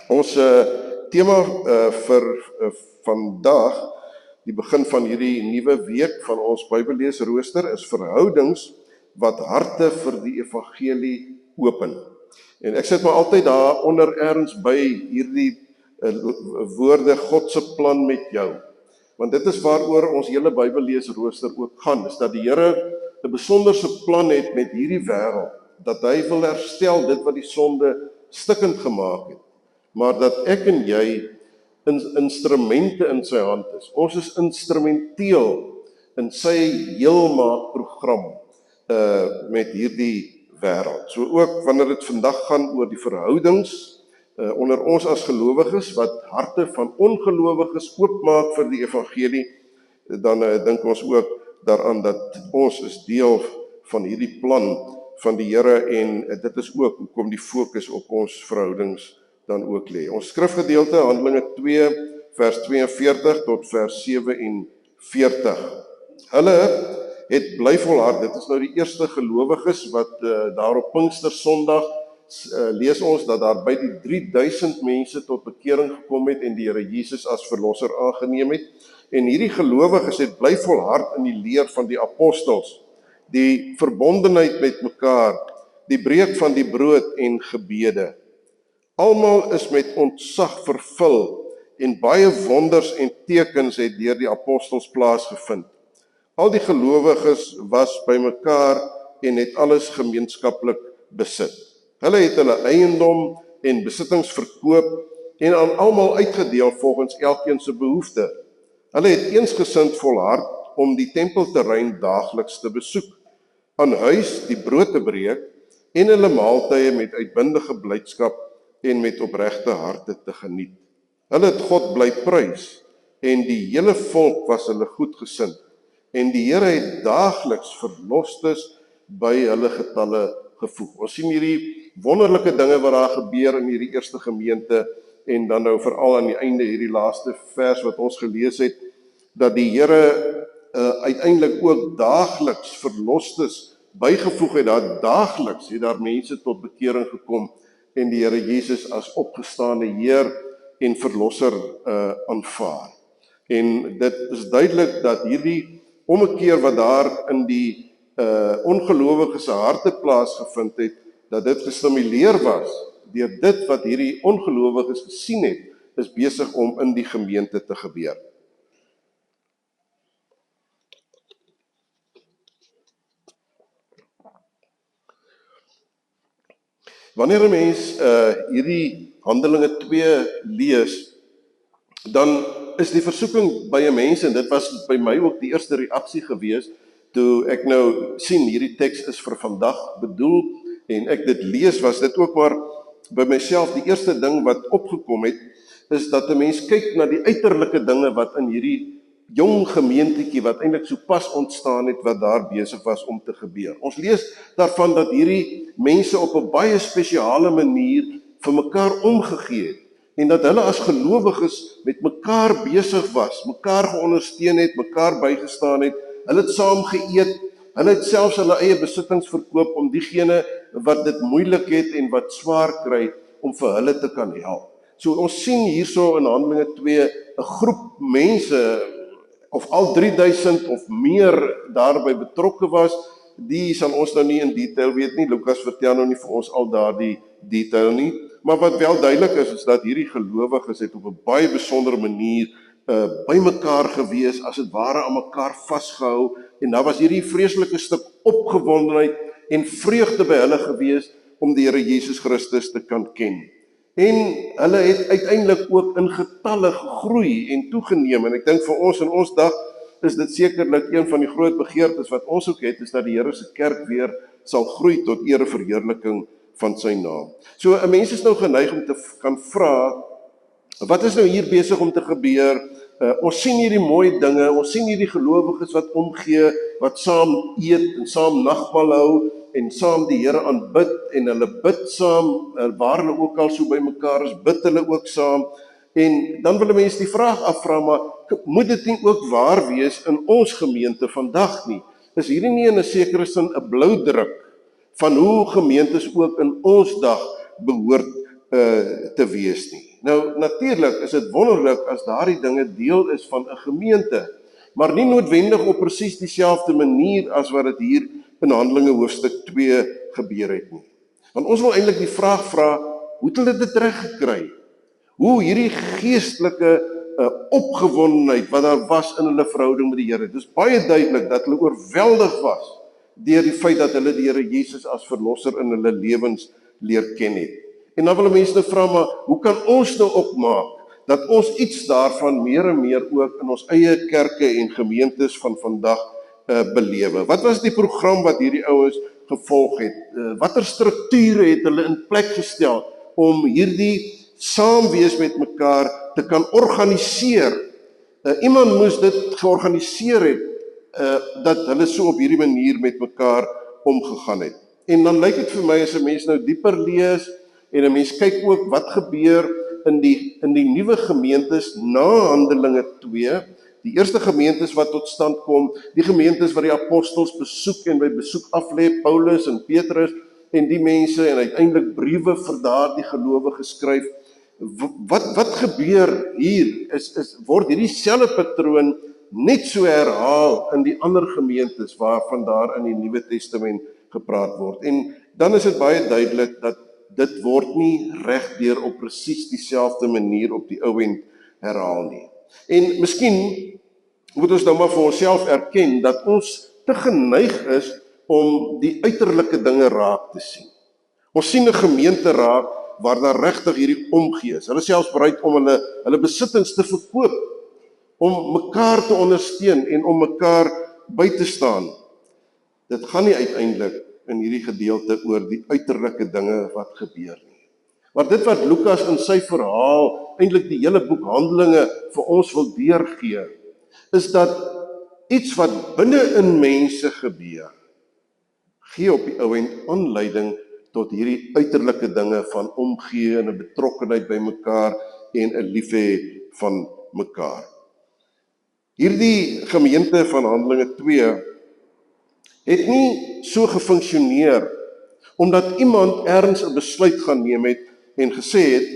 Ons tema vir vandag, die begin van hierdie nuwe week van ons Bybelleesrooster, is verhoudings wat harte vir die evangelie open. En ek sit maar altyd daar onder ergens by hierdie woorde God se plan met jou. Want dit is waaroor ons hele Bybelleesrooster ook gaan, is dat die Here 'n besonderse plan het met hierdie wêreld, dat hy wil herstel dit wat die sonde stikkend gemaak het, maar dat ek en jy instrumente in sy hand is. Ons is instrumenteel in sy heelmaakprogram met hierdie wêreld. So ook wanneer dit vandag gaan oor die verhoudings onder ons as gelowiges, wat harte van ongelowiges oopmaak vir die evangelie, dan dink ons ook daaraan dat ons is deel van hierdie plan van die Here, en dit is ook hoekom die fokus op ons verhoudings dan ook lê. Ons skrifgedeelte, Handelinge 2, vers 42 tot vers 47. Hulle het bly volhard. Dit is nou die eerste gelowiges wat daar op Pinkstersondag lees ons dat daar by die 3000 mense tot bekering gekom het en die Here Jesus as verlosser aangeneem het. En hierdie gelowiges het bly volhard in die leer van die apostels, die verbondenheid met mekaar, die breek van die brood en gebede. Almal is met ontzag vervul en baie wonders en tekens het deur die apostels plaasgevind. Al die gelowiges was by mekaar en het alles gemeenskaplik besit. Hulle het hulle eiendom en besittings verkoop en aan almal uitgedeel volgens elkeen se behoefte. Hulle het eensgesind volhard om die tempelterrein daagliks te besoek, aan huis die brood te breek en hulle maaltye met uitbundige blydskap en met opregte harte te geniet. Hulle het God bly prys en die hele volk was hulle goedgesind. En die Here het daagliks verlosters by hulle getalle gevoeg. Ons sien hierdie wonderlike dinge wat daar gebeur in hierdie eerste gemeente, en dan nou veral aan die einde hierdie laaste vers wat ons gelees het, dat die Here uiteindelik ook daagliks verlosters bygevoeg het. Dat daagliks het daar mense tot bekering gekom en die Here Jesus as opgestaande Heer en verlosser aanvaar. En dit is duidelik dat hierdie ommekeer wat daar in die ongelowiges se harte plaasgevind het, dat dit gestimuleer was deur dit wat hierdie ongelowiges gesien het, is besig om in die gemeente te gebeur. Wanneer 'n mens hierdie Handelinge 2 lees, dan is die versoeking by 'n mens, en dit was by my ook die eerste reaksie gewees, toe ek nou sien hierdie teks is vir vandag bedoel, en ek dit lees, was dit ook maar by myself die eerste ding wat opgekom het, is dat 'n mens kyk na die uiterlike dinge wat in hierdie jong gemeentetjie wat eintlik so pas ontstaan het, wat daar besig was om te gebeur. Ons lees daarvan dat hierdie mense op 'n baie spesiale manier vir mekaar omgegee het, en dat hulle as gelowiges met mekaar besig was, mekaar geondersteun het, mekaar bygestaan het, hulle het saam geëet, hulle het selfs hulle eie besittings verkoop om diegene wat dit moeilik het en wat swaar kry, om vir hulle te kan help. So ons sien hierso in Handelinge 2 'n groep mense, of al 3000 of meer daarby betrokke was. Die sal ons nou nie in detail weet nie, Lukas vertel nou nie vir ons al daardie detail nie, maar wat wel duidelik is dat hierdie gelowiges het op 'n baie besondere manier by mekaar gewees, as dit ware aan mekaar vasgehou, en daar was hierdie vreeslike stuk opgewondenheid en vreugde by hulle gewees om die Here Jesus Christus te kan ken. En hulle het uiteindelik ook in getalle gegroei en toegeneem, en ek dink vir ons in ons dag is dit sekerlik een van die groot begeertes wat ons ook het, is dat die Here se kerk weer sal groei tot ere verheerliking van sy naam. So 'n mens is nou geneig om te kan vra, wat is nou hier besig om te gebeur? Ons sien hierdie mooi dinge, ons sien hierdie gelowiges wat omgee, wat saam eet en saam nagmaal hou en saam die Here aanbid, en hulle bid saam, waar hulle ook al so by mekaar is, bid hulle ook saam. En dan wil 'n mens die vraag afvra, maar moet dit nie ook waar wees in ons gemeente vandag nie? Is hierdie nie in 'n sekere sin 'n bloudruk van hoe gemeentes ook in ons dag behoort te wees nie? Nou, natuurlik is dit wonderlik as daardie dinge deel is van 'n gemeente, maar nie noodwendig op presies dieselfde manier as wat dit hier in Handelinge hoofstuk 2 gebeur het nie. Want ons wil eintlik die vraag vra, hoe het hulle dit reg gekry? Hoe hierdie geestelike opgewondenheid wat daar was in hulle verhouding met die Here. Dit is baie duidelik dat hulle oorweldig was deur die feit dat hulle die Here Jesus as verlosser in hulle lewens leer ken het. En dan wil mense nou vra, maar hoe kan ons nou opmaak dat ons iets daarvan meer en meer ook in ons eie kerke en gemeentes van vandag belewe? Wat was die program wat hierdie ouens gevolg het? Watter strukture het hulle in plek gestel om hierdie saamwees met mekaar te kan organiseer? Iemand moes dit georganiseer het, dat hulle so op hierdie manier met mekaar omgegaan het. En dan lyk dit vir my as 'n mens nou dieper lees, en 'n mens kyk ook wat gebeur in die nuwe gemeentes na Handelinge 2, die eerste gemeentes wat tot stand kom, die gemeentes wat die apostels besoek en by besoek aflê, Paulus en Petrus en die mense, en uiteindelik briewe vir daardie gelowiges skryf. Wat gebeur hier, word hierdie selfe patroon net so herhaal in die ander gemeentes waarvan daar in die Nuwe Testament gepraat word. En dan is dit baie duidelik dat dit word nie regdeur op presies dieselfde manier op die ou end herhaal nie. En miskien moet ons nou maar vir onsself erken dat ons te geneig is om die uiterlike dinge raak te sien. Ons sien 'n gemeente raak waar daar regtig hierdie omgee is. Hulle is selfs bereid om hulle besittings te verkoop, om mekaar te ondersteun en om mekaar by te staan. Dit gaan nie uiteindelik in hierdie gedeelte oor die uiterlike dinge wat gebeur nie. Maar dit wat Lukas in sy verhaal, eintlik die hele boek Handelinge vir ons wil deurgee, is dat iets wat binne in mense gebeur, gee op die ou end aanleiding tot hierdie uiterlike dinge van omgee en 'n betrokkenheid by mekaar en 'n liefhê van mekaar. Hierdie gemeente van Handelinge 2 het nie so gefunksioneer omdat iemand ergens 'n besluit gaan neem het en gesê het,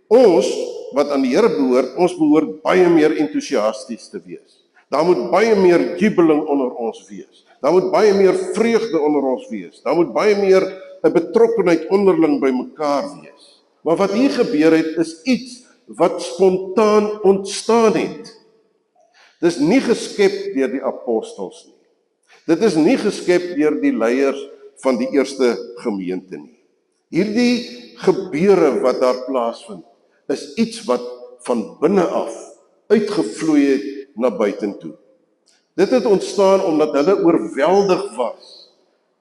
ons wat aan die Here behoort, ons behoort baie meer entoesiasties te wees. Daar moet baie meer jubeling onder ons wees. Daar moet baie meer vreugde onder ons wees. Daar moet baie meer 'n betrokkenheid onderling by mekaar wees. Maar wat hier gebeur het, is iets wat spontaan ontstaan het. Dis nie geskep deur die apostels nie. Dit is nie geskep deur die leiers van die eerste gemeente nie. Hierdie gebeure wat daar plaasvind, is iets wat van binne af uitgevloei het na buitentoe. Dit het ontstaan omdat hulle oorweldig was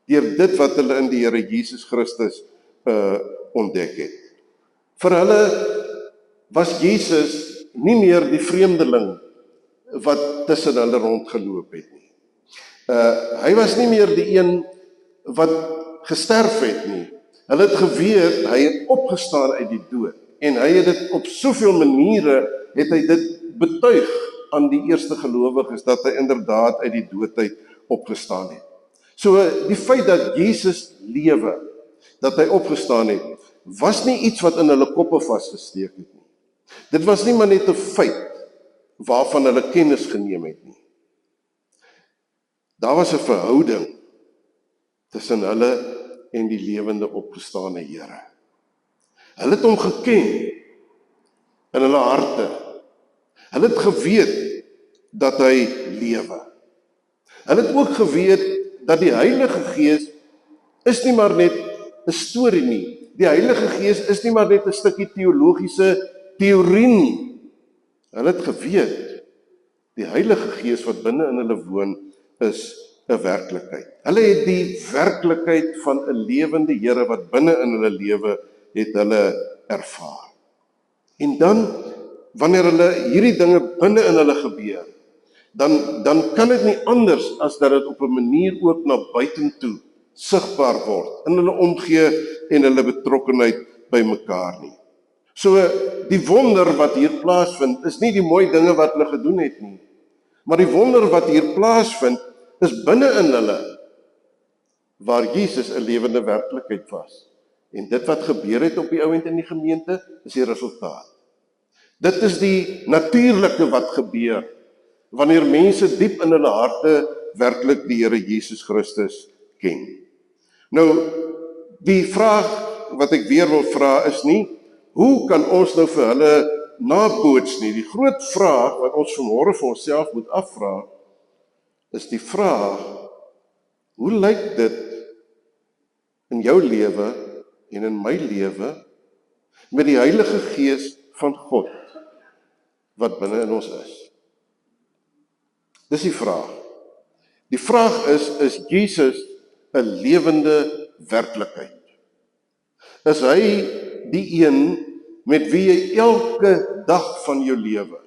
deur dit wat hulle in die Here Jesus Christus ontdek het. Vir hulle was Jesus nie meer die vreemdeling wat tussen hulle rondgeloop het nie. Hy was nie meer die een wat gesterf het nie. Hulle het geweet, hy het opgestaan uit die dood. En hy het dit op soveel maniere, het hy dit betuig aan die eerste gelowiges, dat hy inderdaad uit die dood uit opgestaan het. So die feit dat Jesus lewe, dat hy opgestaan het, was nie iets wat in hulle koppe vasgesteek het nie. Dit was nie maar net 'n feit waarvan hulle kennis geneem het nie. Daar was 'n verhouding tussen hulle en die lewende opgestane Here. Hulle het hom geken in hulle harte. Hulle het geweet dat hy lewe. Hulle het ook geweet dat die Heilige Gees is nie maar net 'n storie nie. Die Heilige Gees is nie maar net 'n stukkie teologiese teorie nie. Hulle het geweet, die Heilige Gees wat binne in hulle woon, is 'n werklikheid. Hulle het die werklikheid van 'n lewende Here wat binne in hulle lewe, het hulle ervaar. En dan, wanneer hulle hierdie dinge binne in hulle gebeur, dan kan dit nie anders as dat dit op 'n manier ook na buitentoe sigbaar word, in hulle omgee en hulle betrokkenheid by mekaar nie. So, die wonder wat hier plaasvind, is nie die mooi dinge wat hulle gedoen het nie, maar die wonder wat hier plaasvind, is binne in hulle, waar Jesus 'n lewende werklikheid was. En dit wat gebeur het op die ou end in die gemeente, is die resultaat. Dit is die natuurlike wat gebeur, wanneer mense diep in hulle harte werklik die Here Jesus Christus ken. Nou, die vraag wat ek weer wil vra is nie, hoe kan ons nou vir hulle naboots nie? Die groot vraag wat ons vanmôre vir onsself moet afvra, is die vraag, hoe lyk dit in jou lewe en in my lewe met die Heilige Gees van God wat binne in ons is? Dis die vraag. Die vraag is Jesus 'n lewende werklikheid? Is hy die een met wie jy elke dag van jou lewe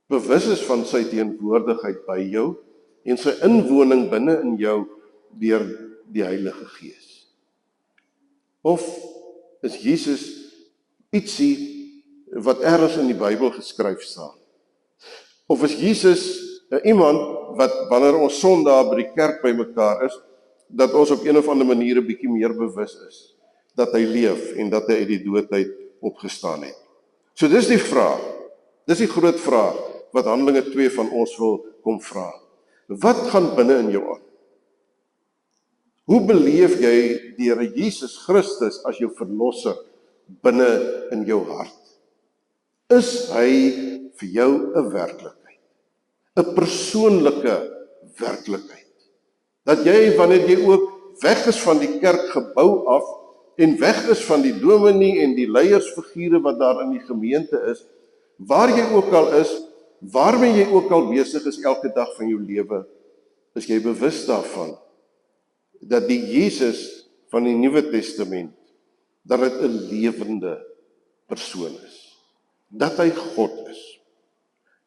bewus is van sy teenwoordigheid by jou en sy inwoning binne in jou deur die Heilige Gees? Of is Jesus ietsie wat ergens in die Bybel geskryf staan? Of is Jesus iemand wat wanneer ons Sondag by die kerk bymekaar is, dat ons op een of ander manier 'n bietjie meer bewus is dat hy leef en dat hy uit die dood uit opgestaan het? So dis die vraag. Dis die groot vraag wat Handelinge 2 van ons wil kom vra. Wat gaan binne in jou aan? Hoe beleef jy die Here Jesus Christus as jou verlosser binne in jou hart? Is hy vir jou 'n werklikheid? 'n persoonlike werklikheid? Dat jy, wanneer jy ook weg is van die kerkgebou af en weg is van die dominee en die leiersfigure wat daar in die gemeente is, waar jy ook al is, waarmee jy ook al besig is elke dag van jou lewe, is jy bewus daarvan dat die Jesus van die Nuwe Testament, dat dit 'n lewende persoon is, dat hy God is,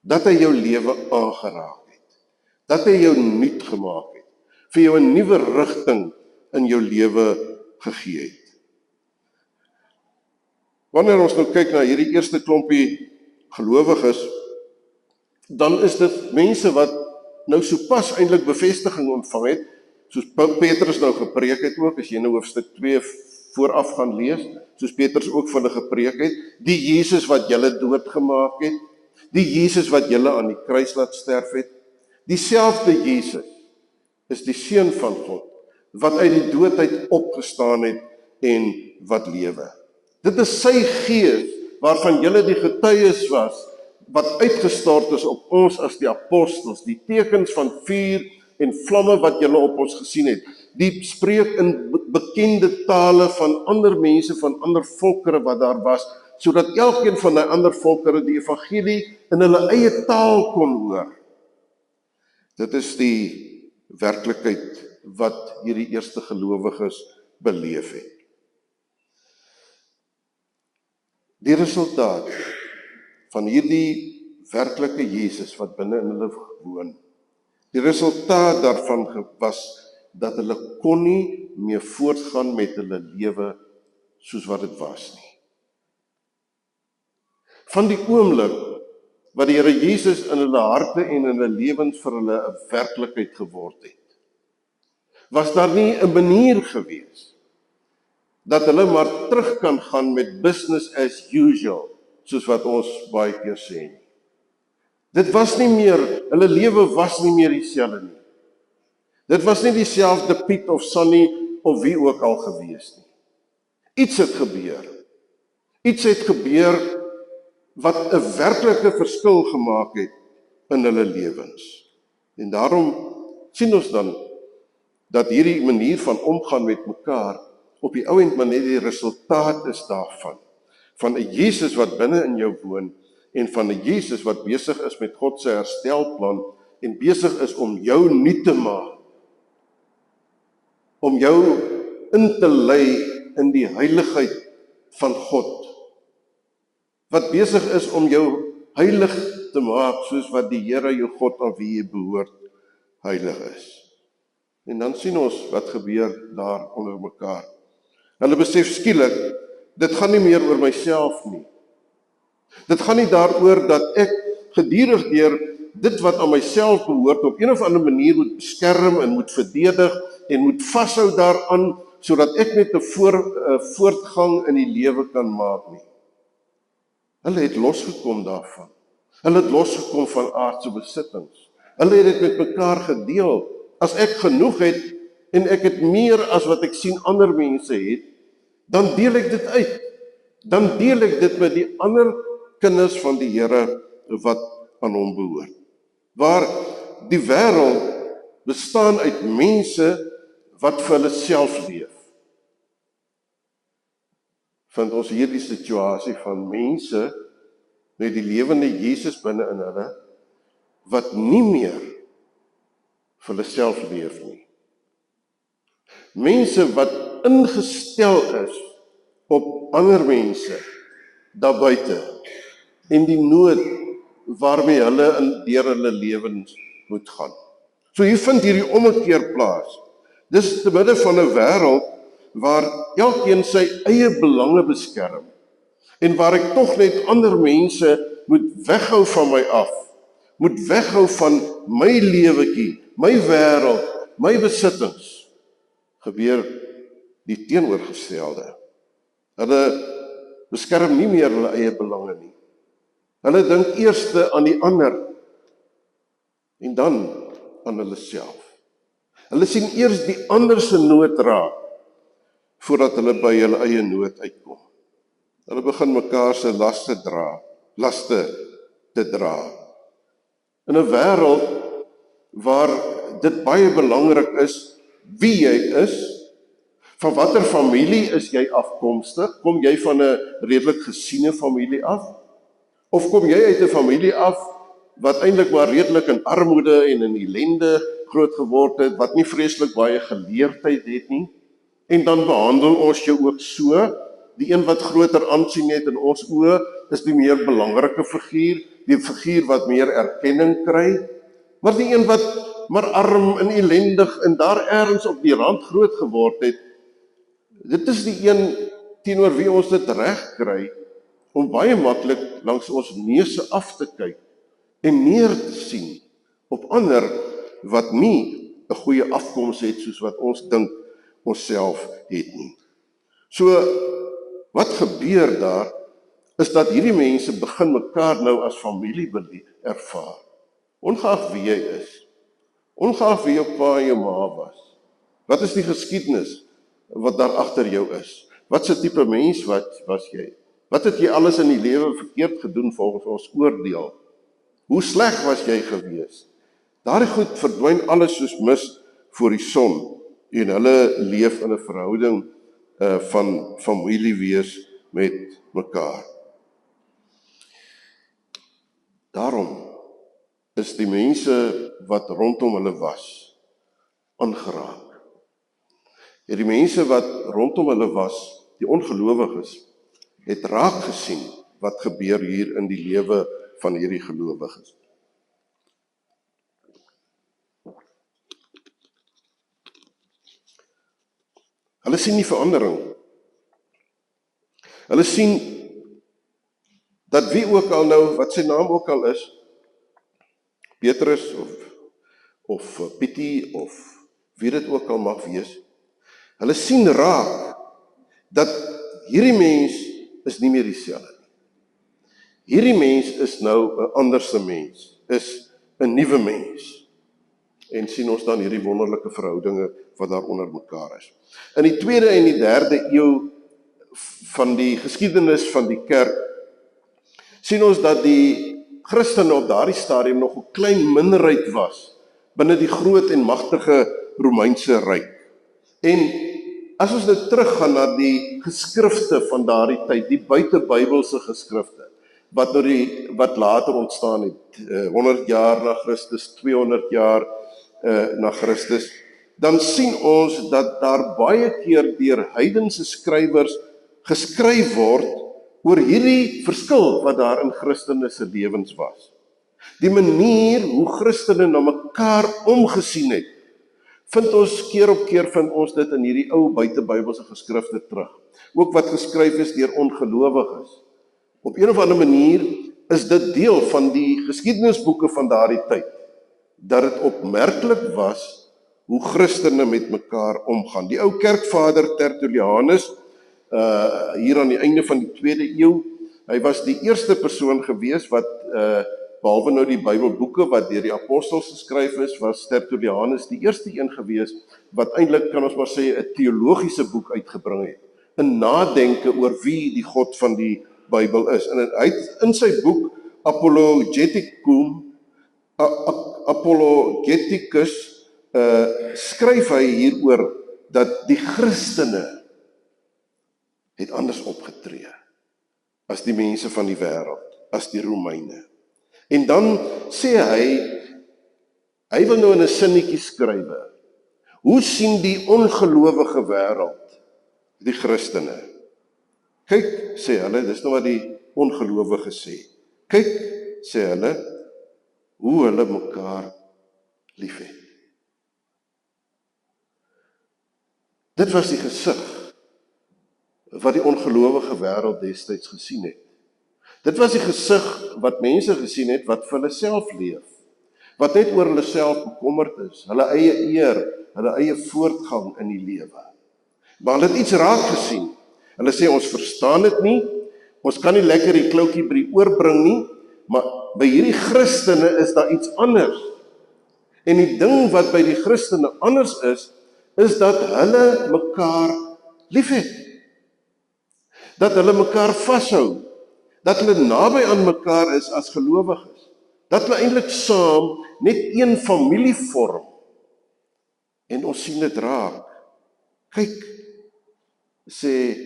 dat hy jou lewe aangeraak het, dat hy jou nuut gemaak het, vir jou 'n nuwe rigting in jou lewe gegee het. Wanneer ons nou kyk na hierdie eerste klompie gelowiges, dan is dit mense wat nou sopas eintlik bevestiging ontvang het, soos Petrus nou gepreek het ook, as jy nou hoofstuk 2 vooraf gaan lees, soos Petrus ook vir hulle gepreek het, die Jesus wat julle doodgemaak het, die Jesus wat julle aan die kruis laat sterf het, dieselfde Jesus is die Seun van God, wat uit die dood uit opgestaan het en wat lewe. Dit is sy Gees, waarvan julle die getuies was, wat uitgestort is op ons as die apostels, die tekens van vuur en vlamme wat julle op ons gesien het, die spreek in bekende tale van ander mense, van ander volkere wat daar was, sodat elkeen van die ander volkere die evangelie in hulle eie taal kon hoor. Dit is die werklikheid wat hierdie eerste gelowiges beleef het. Die resultaat van hierdie werklike Jesus wat binne in hulle woon, die resultaat daarvan was dat hulle kon nie meer voortgaan met hulle lewe soos wat dit was nie. Van die oomblik wat die Here Jesus in hulle harte en in hulle lewens vir hulle 'n werklikheid geword het, was daar nie 'n manier gewees dat hulle maar terug kan gaan met business as usual, soos wat ons baie keer sê nie. Dit was nie meer, hulle lewe was nie meer dieselfde nie. Dit was nie dieselfde Piet of Sunny of wie ook al gewees nie. Iets het gebeur. Iets het gebeur wat 'n werklike verskil gemaak het in hulle lewens. En daarom sien ons dan dat hierdie manier van omgaan met mekaar op die ou end maar net die resultaat is daarvan. Van 'n Jesus wat binne in jou woon en van 'n Jesus wat besig is met God se herstelplan en besig is om jou nuut te maak. Om jou in te lei in die heiligheid van God. Wat besig is om jou heilig te maak soos wat die Here jou God aan wie jy behoort heilig is. En dan sien ons wat gebeur daar onder mekaar. Hulle besef skielik, dit gaan nie meer oor myself nie. Dit gaan nie daaroor dat ek gedurig deur dit wat aan myself behoort op een of ander manier moet beskerm en moet verdedig en moet vashou daaraan sodat ek net 'n voortgang in die lewe kan maak nie. Hulle het losgekom daarvan. Hulle het losgekom van aardse besittings. Hulle het dit met mekaar gedeel. As ek genoeg het en ek het meer as wat ek sien ander mense het, dan deel ek dit uit. Dan deel ek dit met die ander kinders van die Here wat aan hom behoort. Waar die wêreld bestaan uit mense wat vir hulle self leef. Vind ons hierdie situasie van mense met die lewende Jesus binne in hulle, wat nie meer vir hulle self leef nie. Mense wat ingestel is op ander mense daar buite en die nood waarmee hulle deur hulle lewens moet gaan. So hier vind hierdie ommekeer plaas. Dis te midde van 'n wêreld waar elkeen sy eie belange beskerm en waar ek tog net ander mense moet weghou van my af, moet weghou van my lewetjie, my wêreld, my besittings, gebeur die teenoorgestelde. Hulle beskerm nie meer hulle eie belange nie. Hulle dink eers aan die ander en dan aan hulle self. Hulle sien eers die ander se nood raak voordat hulle by hulle eie nood uitkom. Hulle begin mekaar se laste te dra. In 'n wêreld waar dit baie belangrik is wie jy is, van watter familie is jy afkomstig? Kom jy van 'n redelik gesiene familie af? Of kom jy uit 'n familie af wat eintlik maar redelik in armoede en in ellende groot geword het, wat nie vreeslik baie geleerdheid het nie? En dan behandel ons jou ook so. Die een wat groter aansien het in ons oë, is die meer belangrike figuur, die figuur wat meer erkenning kry. Maar die een wat maar arm en ellendig en daar ergens op die rand groot geword het, dit is die een teenoor wie ons dit reg kry om baie maklik langs ons neuse af te kyk en neer te sien op ander wat nie 'n goeie afkoms het soos wat ons dink onsself het nie. So, wat gebeur daar, is dat hierdie mense begin mekaar nou as familie ervaar. Ongeag wie jy is, ongeag wie jou pa en jou ma was. Wat is die geskiedenis wat daar agter jou is? Wat se tipe mens was jy? Wat het jy alles in die lewe verkeerd gedoen volgens ons oordeel? Hoe sleg was jy gewees? Daardie goed verdwyn alles soos mis voor die son en hulle leef in 'n verhouding van familie wees met mekaar. Daarom is die mense wat rondom hulle was aangeraak. Die mense wat rondom hulle was, die ongelowiges, het raak gesien wat gebeur hier in die lewe van hierdie gelowiges. Hulle sien die verandering. Hulle sien dat wie ook al nou, wat sy naam ook al is, Petrus of Pietie of wie dit ook al mag wees, hulle sien raak dat hierdie mens is nie meer dieselfde nie. Hierdie mens is nou 'n anderse mens, is 'n nuwe mens. En sien ons dan hierdie wonderlike verhoudinge wat daar onder mekaar is. In die 2de en die 3de eeu van die geskiedenis van die kerk, sien ons dat die Christene op daardie stadium nog 'n klein minderheid was binne die groot en magtige Romeinse ryk. En as ons nou teruggaan na die geskrifte van daardie tyd, die buitebybelse geskrifte, wat later ontstaan het, 100 jaar na Christus, 200 jaar na Christus, dan sien ons dat daar baie keer deur heidense skrywers geskryf word oor hierdie verskil wat daar in Christene se lewens was. Die manier hoe Christene na mekaar omgesien het, vind ons keer op keer vind ons dit in hierdie ou buitebybelse geskrifte terug. Ook wat geskryf is deur ongelowiges. Op een of ander manier is dit deel van die geskiedenisboeke van daardie tyd, dat dit opmerklik was hoe Christene met mekaar omgaan. Die ou kerkvader Tertullianus, hier aan die einde van die 2de eeu, Hy was die eerste persoon gewees wat, behalwe nou die Bybelboeke wat deur die apostels geskryf is, was Tertullianus die eerste een gewees wat eintlik, kan ons maar sê, 'n teologiese boek uitgebring het. 'n Nadenke oor wie die God van die Bybel is. En hy het in sy boek Apologeticus skryf hy hieroor dat die Christene het anders opgetree as die mense van die wêreld, as die Romeine. En dan sê hy wil nou in 'n sinnetjie skrywe. Hoe sien die ongelowige wêreld die Christene? Kyk, sê hulle, dis nou wat die ongelowige sê. Kyk, sê hulle, hoe hulle mekaar liefhet. Dit was die gesig wat die ongelowige wêreld destyds gesien het. Dit was die gesig wat mense gesien het wat vir hulle self leef, wat net oor hulle self bekommerd is, hulle eie eer, hulle eie voortgang in die lewe. Maar hulle het iets raak gesien. Hulle sê ons verstaan dit nie, ons kan nie lekker die kloutjie by die oor bring nie, maar by hierdie Christene is daar iets anders. En die ding wat by die Christene anders is dat hulle mekaar liefhet. Dat hulle mekaar vashou. Dat hulle naby aan mekaar is as gelowiges. Dat hulle eintlik saam net een familie vorm. En ons sien dit raak. Kyk, sê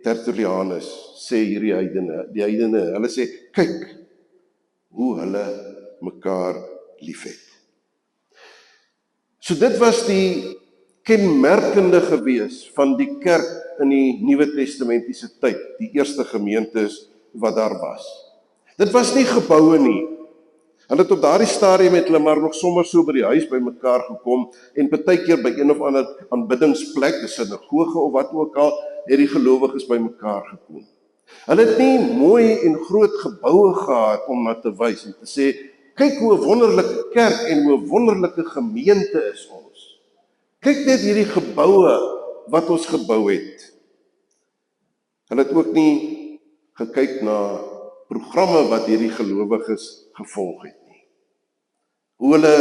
Tertullianus, sê hierdie heidene, hulle sê, kyk hoe hulle mekaar liefhet. So dit was die kenmerkende gewees van die kerk in die Nuwe Testamentiese tyd, die eerste gemeentes wat daar was. Dit was nie geboue nie. Hulle het op daardie stadium met hulle maar nog sommer so by die huis by mekaar gekom en partykeer by een of ander aanbiddingsplek, 'n sinagoge of wat ook al, het die gelowiges by mekaar gekom. Hulle het nie mooi en groot geboue gehad om na te wys en te sê, kyk hoe 'n wonderlike kerk en hoe 'n wonderlike gemeente is ons. Kyk net hierdie geboue wat ons gebou het. Hulle het ook nie gekyk na programme wat hierdie gelowiges gevolg het nie. Hoe hulle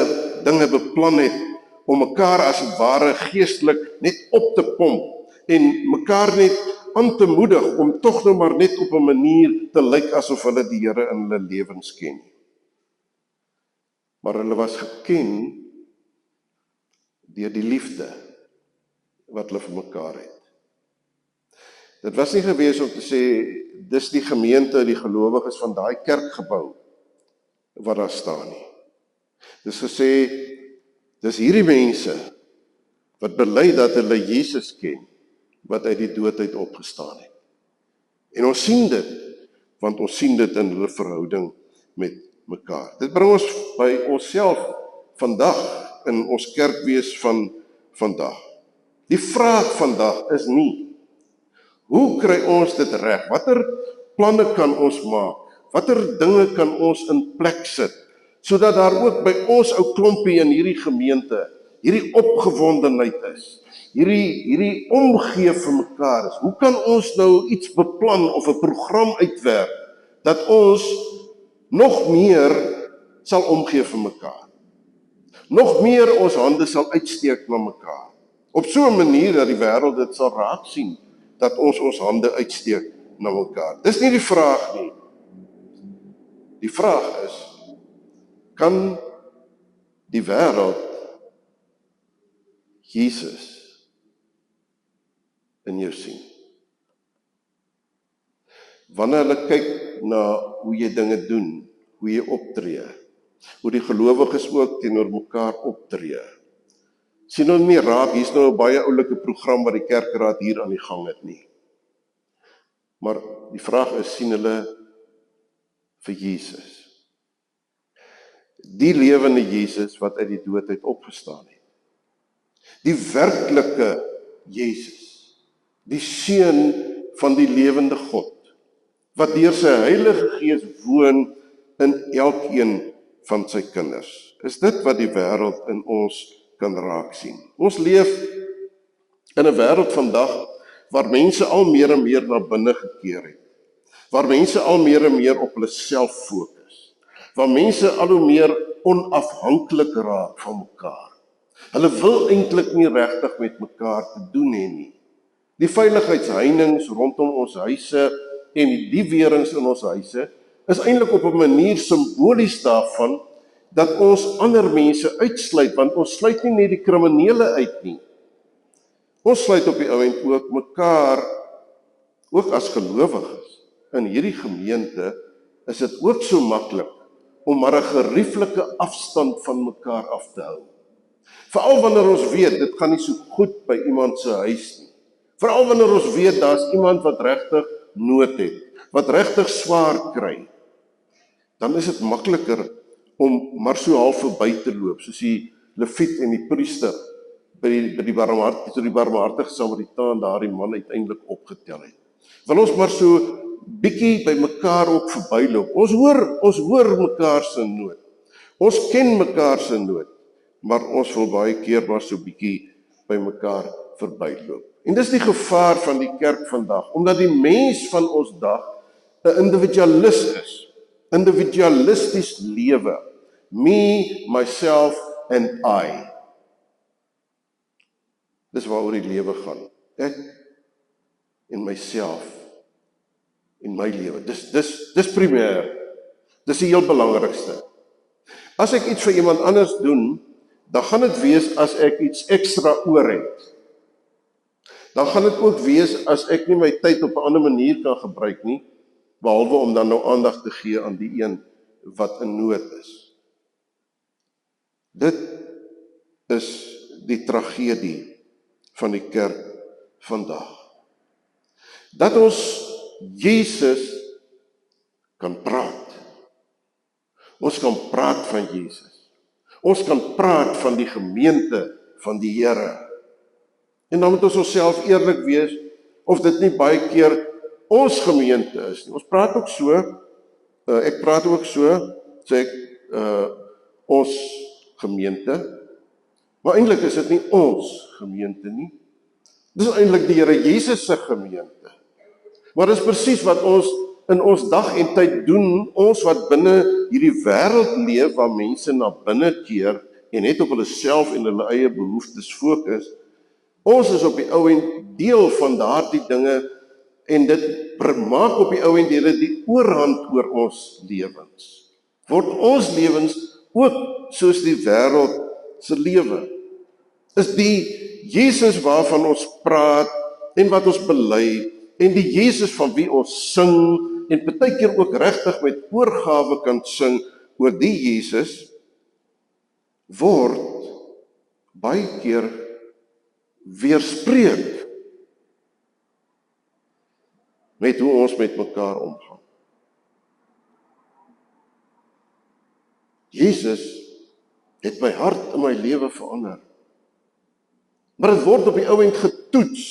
dinge beplan het om mekaar as het ware geestelik net op te pomp en mekaar net aan te moedig om tog nou maar net op 'n manier te lyk asof hulle die Here in hulle lewens ken. Maar hulle was geken deur die liefde wat hulle vir mekaar het. Dit was nie gewees om te sê, dis die gemeente, die gelowiges van daai kerkgebou wat daar staan nie. Dis gesê, dis hierdie mense wat bely dat hulle Jesus ken, wat uit die dood uit opgestaan het. En ons sien dit, want ons sien dit in hulle verhouding met mekaar. Dit bring ons by onsself vandag, in ons kerkwees van vandag. Die vraag vandag is nie, hoe kry ons dit reg? Watter planne kan ons maak? Watter dinge kan ons in plek sit, sodat daar ook by ons ou klompie in hierdie gemeente, hierdie opgewondenheid is, hierdie omgee vir mekaar is. Hoe kan ons nou iets beplan of 'n program uitwerk, dat ons nog meer sal omgee vir mekaar? Nog meer ons hande sal uitsteek na mekaar. Op so 'n manier dat die wêreld dit sal raak sien, dat ons hande uitsteek na mekaar. Dis nie die vraag nie. Die vraag is, kan die wêreld Jesus in jou sien? Wanneer hulle kyk na hoe jy dinge doen, hoe jy optree, hoe die gelowiges ook teenoor mekaar optree, sien hulle nie raak, hier's nou 'n baie oulike program wat die kerkraad hier aan die gang het nie. Maar die vraag is, sien hulle vir Jesus? Die lewende Jesus wat uit die dood uit opgestaan het. Die werklike Jesus, die Seun van die lewende God, wat deur sy Heilige Gees woon in elkeen van sy kinders. Is dit wat die wêreld in ons kan raak sien? Ons leef in 'n wêreld vandag waar mense al meer en meer na binne gekeer het. waar mense al meer en meer op hulle self fokus, waar mense al hoe meer onafhanklik raak van mekaar. Hulle wil eintlik nie regtig met mekaar te doen hê nie. Die veiligheidsheininge rondom ons huise en die weerings in ons huise is eintlik op 'n manier simbolies daarvan dat ons ander mense uitsluit, want ons sluit nie net die kriminele uit nie. Ons sluit op die ou end ook mekaar, ook as gelowiges. In hierdie gemeente is dit ook so maklik om maar 'n gerieflike afstand van mekaar af te hou. Veral wanneer ons weet, dit gaan nie so goed by iemand se huis nie. Veral wanneer ons weet, daar's iemand wat regtig nood het, wat regtig swaar kry. Dan is dit makliker om maar so half verby te loop, soos die Leviet en die priester by die barmhartige Samaritaan daardie man uiteindelik opgetel het. Wil ons maar so bietjie by mekaar ook verbyloop. Ons hoor mekaar se nood. Ons ken mekaar se nood, maar ons wil baie keer maar so bietjie by mekaar verbyloop. En dis die gevaar van die kerk vandag, omdat die mens van ons dag 'n individualis is. Individualisties lewe. Me, myself and I. Dis waaroor die lewe gaan. Ek en myself en my lewe. Dis primêr. Dis die heel belangrikste. As ek iets vir iemand anders doen, dan gaan dit wees as ek iets ekstra oor het. Dan gaan dit ook wees as ek nie my tyd op 'n ander manier kan gebruik nie, behalwe om dan nou aandag te gee aan die een wat in nood is. Dit is die tragedie van die kerk vandag. Dat ons Jesus kan praat. Ons kan praat van Jesus. Ons kan praat van die gemeente van die Here. En dan moet ons onsself eerlik wees, of dit nie baie keer ons gemeente is nie. Ons praat ook so, ek praat ook so, sê ek, ons gemeente, maar eintlik is dit nie ons gemeente nie. Dis eintlik die Here Jesus se gemeente. Maar dis presies wat ons in ons dag en tyd doen, ons wat binne hierdie wêreld leef, waar mense na binne keer, en net op hulle self en hulle eie behoeftes fokus. Ons is op die ou end deel van daardie dinge, en dit maak op die ou end die oorhand oor ons lewens. Word ons lewens ook soos die wêreld se lewe? Is die Jesus waarvan ons praat en wat ons bely, en die Jesus van wie ons sing, en partykeer ook regtig met oorgawe kan sing oor die Jesus, word baie keer weerspreek met hoe ons met mekaar omgaan. Jesus het my hart en my lewe verander. Maar dit word op die ou end getoets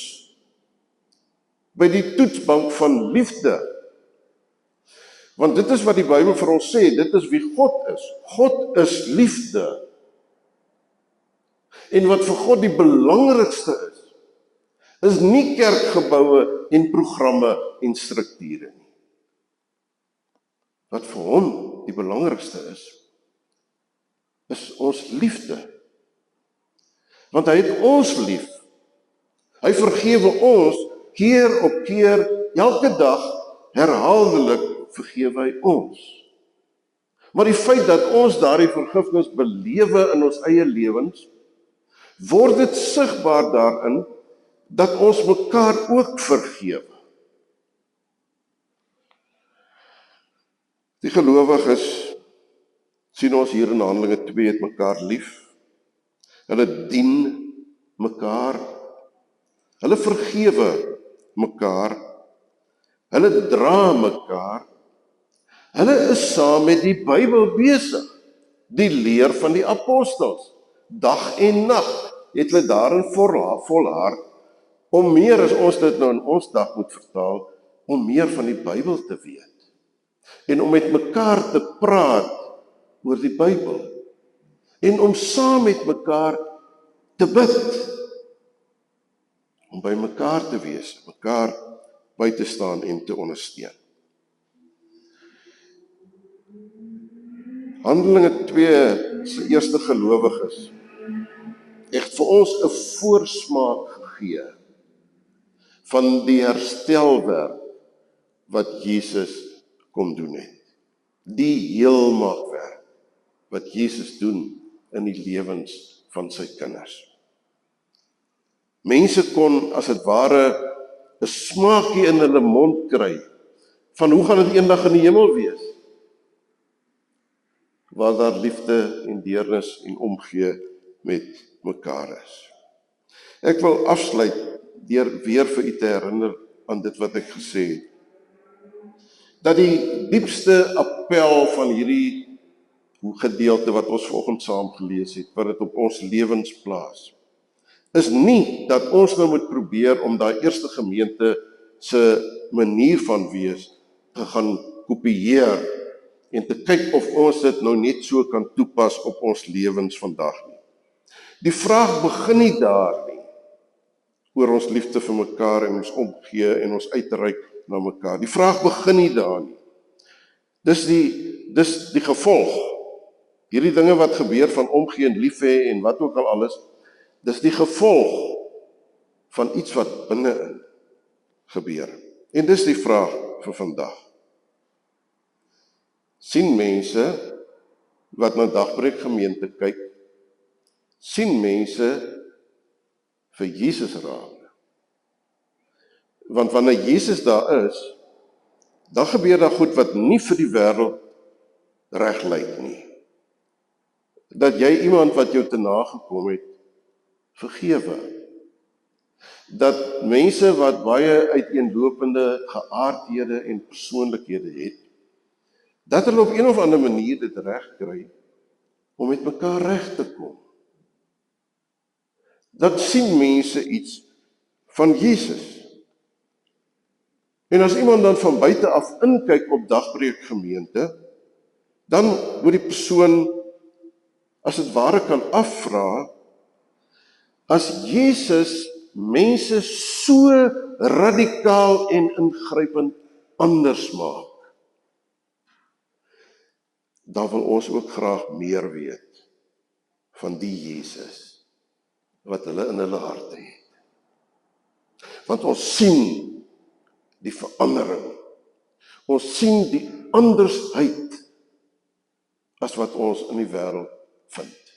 by die toetsbank van liefde. Want dit is wat die Bybel vir ons sê, dit is wie God is. God is liefde. En wat vir God die belangrikste is nie kerkgeboue en programme en strukture nie. Wat vir hom die belangrikste is ons liefde. Want hy het ons lief. Hy vergewe ons keer op keer, elke dag, herhaaldelik vergewe hy ons. Maar die feit dat ons daardie vergifnis belewe in ons eie lewens, word dit sigbaar daarin dat ons mekaar ook vergewe. Die gelowiges sien ons hier in Handelinge 2 het mekaar lief. Hulle dien mekaar. Hulle vergewe mekaar. Hulle dra mekaar. Hulle is saam met die Bybel besig. Die leer van die apostels. Dag en nag het hulle daarin volhard om meer, as ons dit nou in ons dag moet vertaal, om meer van die Bybel te weet. En om met mekaar te praat oor die Bybel. En om saam met mekaar te bid. Om by mekaar te wees, mekaar by te staan en te ondersteun. Handelinge 2 se eerste gelowiges het vir ons 'n voorsmaak gegee van die herstelwerk wat Jesus kom doen het. Die heelmaakwerk wat Jesus doen in die lewens van sy kinders. Mense kon as het ware 'n smaakie in hulle mond kry van hoe gaan dit eendag in die hemel wees, waar daar liefde en deernis en omgee met mekaar is. Ek wil afsluit deur weer vir u te herinner aan dit wat ek gesê het. Dat die diepste appel van hierdie gedeelte wat ons vanoggend saam gelees het, wat dit op ons lewens plaas, is nie dat ons nou moet probeer om daai eerste gemeente se manier van wees te gaan kopieer en te kyk of ons dit nou net so kan toepas op ons lewens vandag nie. Die vraag begin nie daar nie, oor ons liefde vir mekaar en ons omgee en ons uitreik na mekaar. Die vraag begin nie daar nie. Dis die gevolg. Hierdie dinge wat gebeur van omgee en lief hê en wat ook al alles, dis die gevolg van iets wat binne gebeur. En dis die vraag vir vandag. Sien mense wat na Dagbreek Gemeente kyk, sien mense vir Jesus raak. Want wanneer Jesus daar is, dan gebeur daar goed wat nie vir die wêreld reg lyk nie. Dat jy iemand wat jou te nagekom het, vergewe. Dat mense wat baie uiteenlopende geaardhede en persoonlikhede het, dat hulle op een of ander manier dit reg kry om met mekaar reg te kom. Dat sien mense iets van Jesus. En as iemand dan van buite af inkyk op Dagbreek Gemeente, dan moet die persoon as het ware kan afvra, as Jesus mense so radikaal en ingrypend anders maak, dan wil ons ook graag meer weet van die Jesus wat hulle in hulle harte het. Want ons sien die verandering. Ons sien die andersheid as wat ons in die wêreld vind.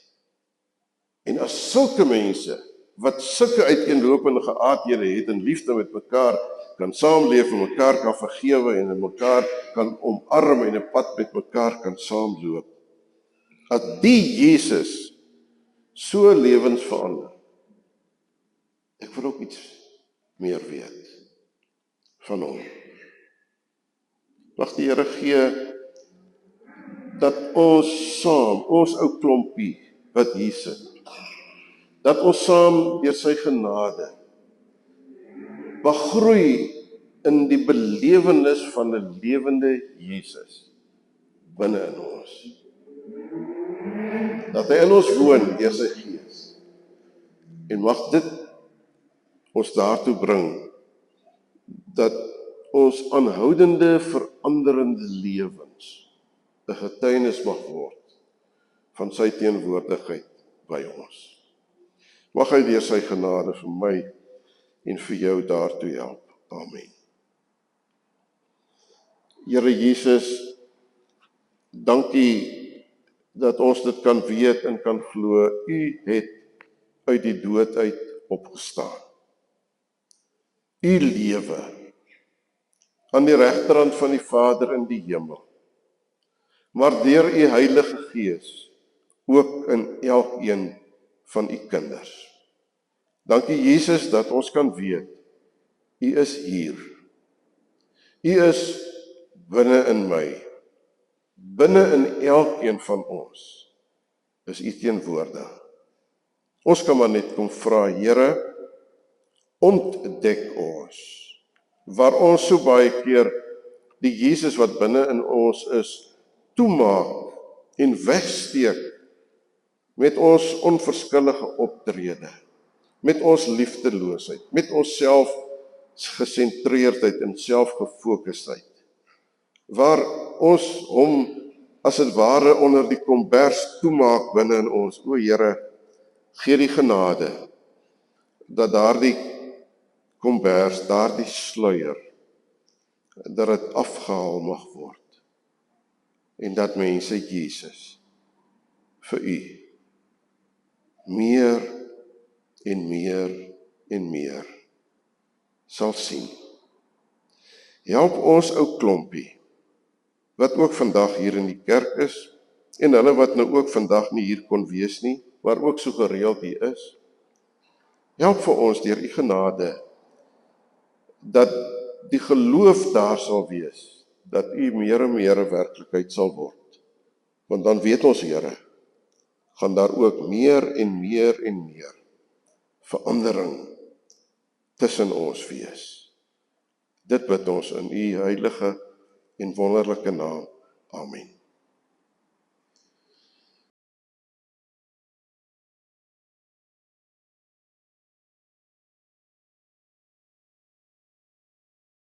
En as sulke mense wat sulke uiteenlopende geaardhede het en liefde met mekaar kan saamleef en mekaar kan vergewe en mekaar kan omarm en 'n pad met mekaar kan saamloop, dat die Jesus so lewens verander. Ek wil ook iets meer weet van hom. Mag die Here gee dat ons saam, ons ou klompie wat hier sit, dat ons saam deur sy genade mag groei in die belewenis van 'n lewende Jesus binne in ons. Dat hy in ons woon deur sy Gees. En mag dit ons daartoe bring dat ons aanhoudende veranderende lewens 'n getuienis mag word van sy teenwoordigheid by ons. Mag hy deur sy genade vir my en vir jou daartoe help. Amen. Here Jesus, dankie dat ons dit kan weet en kan glo. U het uit die dood uit opgestaan. U lewe aan die regterhand van die Vader in die hemel, maar deur u Heilige Gees ook in elkeen van u kinders. Dankie Jesus dat ons kan weet, u is hier. U is binne in my, binne in elkeen van ons, is u teenwoordig. Ons kan maar net kom vra, Here, ontdek ons, waar ons so baie keer die Jesus wat binne in ons is, toemaak en wegsteek met ons onverskillige optrede, met ons liefdeloosheid, met ons selfgesentreerdheid en selfgefokusheid, waar ons hom as dit ware onder die kombers toemaak binne in ons. O Here, gee die genade, dat daardie kombers, daardie sluier, dat dit afgehaal mag word. En dat mense Jesus vir U meer en meer en meer sal sien. Help ons ou klompie, wat ook vandag hier in die kerk is, en hulle wat nou ook vandag nie hier kon wees nie, maar ook so gereeld hier is. Help vir ons deur U genade, dat die geloof daar sal wees, dat U meer en meer 'n werklikheid sal word. Want dan weet ons, Here, gaan daar ook meer en meer en meer verandering tussen ons wees. Dit bid ons in U heilige en wonderlike naam. Amen.